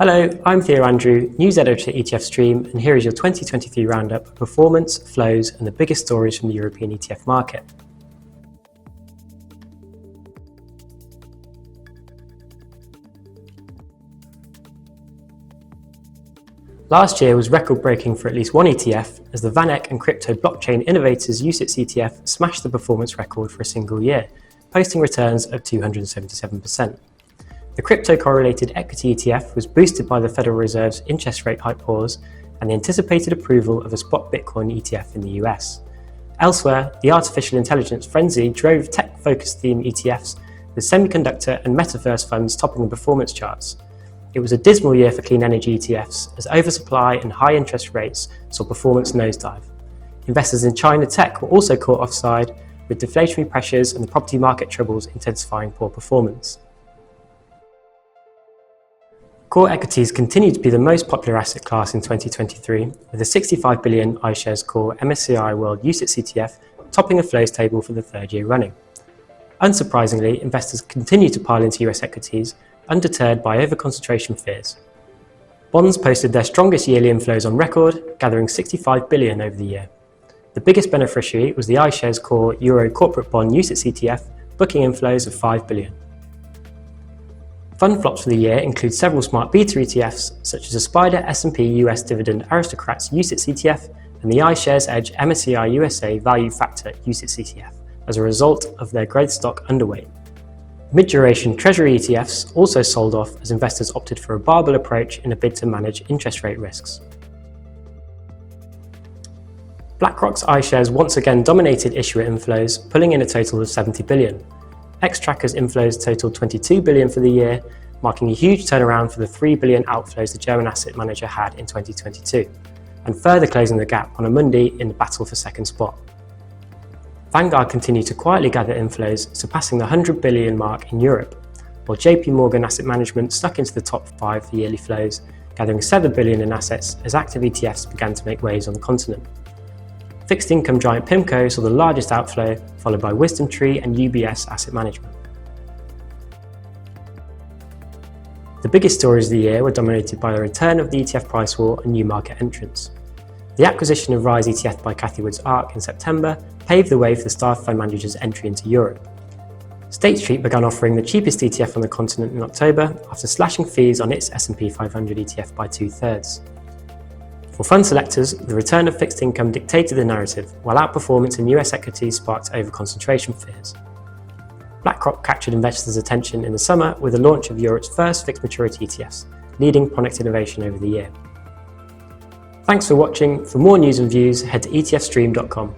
Hello, I'm Theo Andrew, News Editor at ETF Stream, and here is your 2023 roundup of performance, flows, and the biggest stories from the European ETF market. Last year was record-breaking for at least one ETF, as the VanEck and crypto blockchain innovators UCITS ETF smashed the performance record for a single year, posting returns of 277%. The crypto-correlated equity ETF was boosted by the Federal Reserve's interest rate hike pause and the anticipated approval of a spot Bitcoin ETF in the US. Elsewhere, the artificial intelligence frenzy drove tech-focused theme ETFs, with semiconductor and metaverse funds topping the performance charts. It was a dismal year for clean energy ETFs, as oversupply and high interest rates saw performance nosedive. Investors in China tech were also caught offside, with deflationary pressures and the property market troubles intensifying poor performance. Core equities continue to be the most popular asset class in 2023, with the 65 billion iShares Core MSCI World UCITS ETF topping the flows table for the third year running. Unsurprisingly, investors continue to pile into US equities, undeterred by overconcentration fears. Bonds posted their strongest yearly inflows on record, gathering 65 billion over the year. The biggest beneficiary was the iShares Core Euro Corporate Bond UCITS ETF, booking inflows of 5 billion. Fund flops for the year include several smart beta ETFs, such as the Spider S&P US Dividend Aristocrats UCITS ETF and the iShares Edge MSCI USA Value Factor UCITS ETF, as a result of their growth stock underweight. Mid-duration Treasury ETFs also sold off as investors opted for a barbell approach in a bid to manage interest rate risks. BlackRock's iShares once again dominated issuer inflows, pulling in a total of 70 billion. Xtrackers inflows totaled 22 billion for the year, marking a huge turnaround for the 3 billion outflows the German asset manager had in 2022, and further closing the gap on a Monday in the battle for second spot. Vanguard continued to quietly gather inflows, surpassing the 100 billion mark in Europe, while JP Morgan Asset Management stuck into the top 5 for yearly flows, gathering 7 billion in assets as active ETFs began to make waves on the continent. Fixed income giant PIMCO saw the largest outflow, followed by WisdomTree and UBS Asset Management. The biggest stories of the year were dominated by the return of the ETF price war and new market entrants. The acquisition of Rise ETF by Cathie Wood's ARK in September paved the way for the Star Fund Manager's entry into Europe. State Street began offering the cheapest ETF on the continent in October after slashing fees on its S&P 500 ETF by 2/3. For fund selectors, the return of fixed income dictated the narrative, while outperformance in US equities sparked overconcentration fears. BlackRock captured investors' attention in the summer with the launch of Europe's first fixed maturity ETFs, leading product innovation over the year. Thanks for watching. For more news and views, head to etfstream.com.